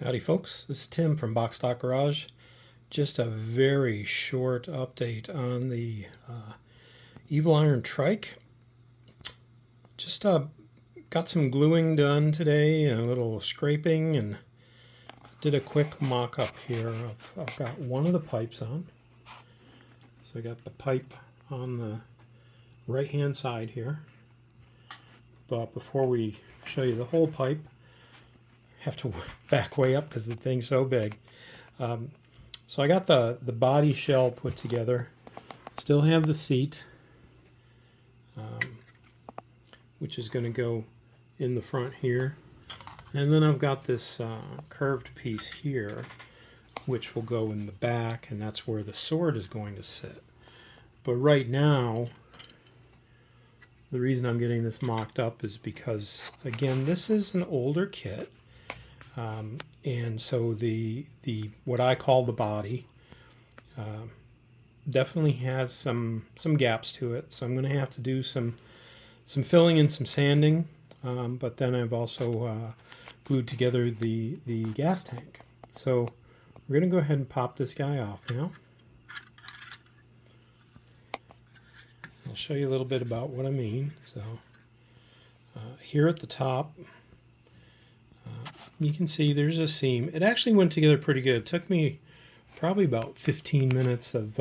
Howdy folks, this is Tim from Box Stock Garage. Just a very short update on the Evil Iron Trike. Just got some gluing done today and a little scraping and did a quick mock-up here. I've got one of the pipes on. So I got the pipe on the right hand side here. But before we show you the whole pipe, have to back way up because the thing's so big. So I got the body shell put together. Still have the seat, which is going to go in the front here. And then I've got this curved piece here, which will go in the back, and that's where the sword is going to sit. But right now, the reason I'm getting this mocked up is because, again, this is an older kit. And so the what I call the body definitely has some gaps to it. So I'm going to have to do some filling and some sanding. But then I've also glued together the gas tank. So we're going to go ahead and pop this guy off now. I'll show you a little bit about what I mean. So here at the top, you can see there's a seam. It actually went together pretty good. It took me probably about 15 minutes of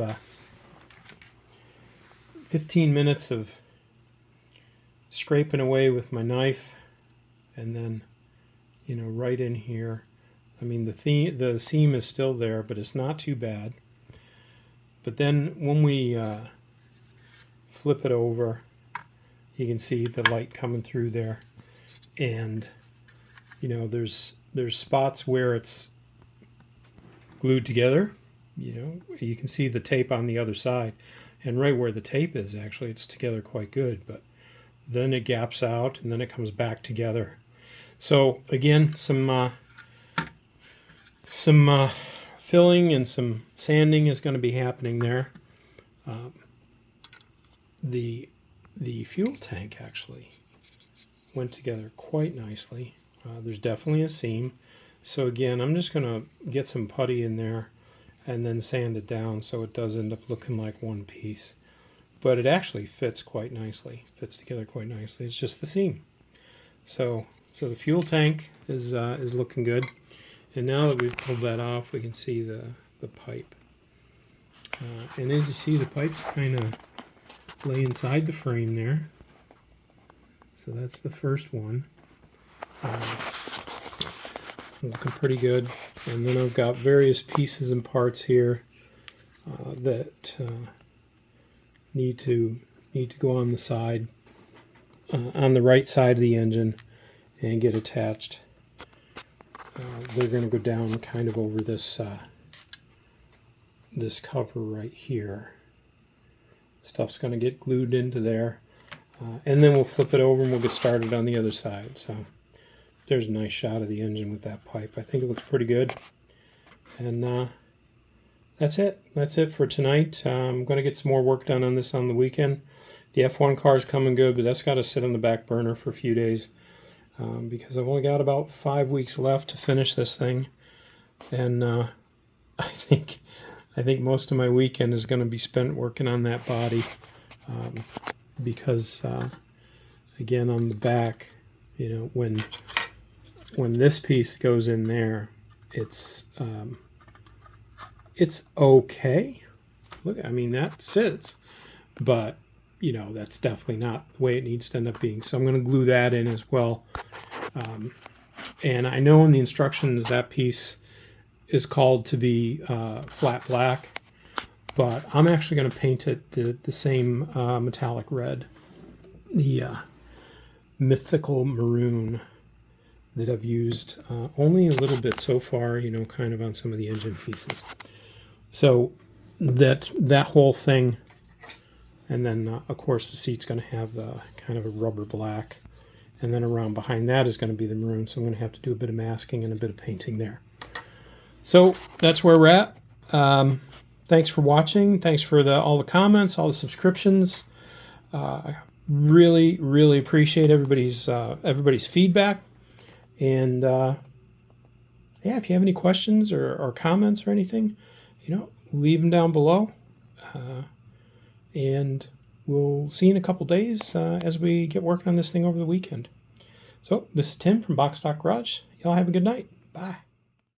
scraping away with my knife, and then, you know, right in here. I mean, the seam is still there, but it's not too bad. But then when we flip it over, you can see the light coming through there, and you know, there's spots where it's glued together. You know, you can see the tape on the other side, and right where the tape is, actually, it's together quite good. But then it gaps out, and then it comes back together. So again, some filling and some sanding is going to be happening there. The fuel tank actually went together quite nicely. There's definitely a seam. So again, I'm just going to get some putty in there and then sand it down so it does end up looking like one piece. But it actually fits quite nicely. Fits together quite nicely. It's just the seam. So the fuel tank is looking good. And now that we've pulled that off, we can see the pipe. And as you see, the pipes kind of lay inside the frame there. So that's the first one. Looking pretty good. And then I've got various pieces and parts here that need to go on the side, on the right side of the engine, and get attached. They're going to go down kind of over this this cover right here. Stuff's going to get glued into there, and then we'll flip it over and we'll get started on the other side. So there's a nice shot of the engine with that pipe. I think it looks pretty good. And that's it. That's it for tonight. I'm going to get some more work done on this on the weekend. The F1 car is coming good, but that's got to sit on the back burner for a few days because I've only got about 5 weeks left to finish this thing. And I think most of my weekend is going to be spent working on that body because, again, on the back, you know, when this piece goes in there, it's okay. Look, I mean, that sits, but you know, that's definitely not the way it needs to end up being. So I'm going to glue that in as well. And I know in the instructions that piece is called to be flat black, but I'm actually going to paint it the same metallic red, the mythical maroon that I've used only a little bit so far, you know, kind of on some of the engine pieces. So that whole thing, and then of course the seat's going to have kind of a rubber black, and then around behind that is going to be the maroon, so I'm going to have to do a bit of masking and a bit of painting there. So that's where we're at. Thanks for watching. Thanks for all the comments, all the subscriptions. Really appreciate everybody's feedback. And yeah, if you have any questions or comments or anything, leave them down below. And we'll see you in a couple days as we get working on this thing over the weekend. So this is Tim from Box Talk Garage. Y'all have a good night. Bye.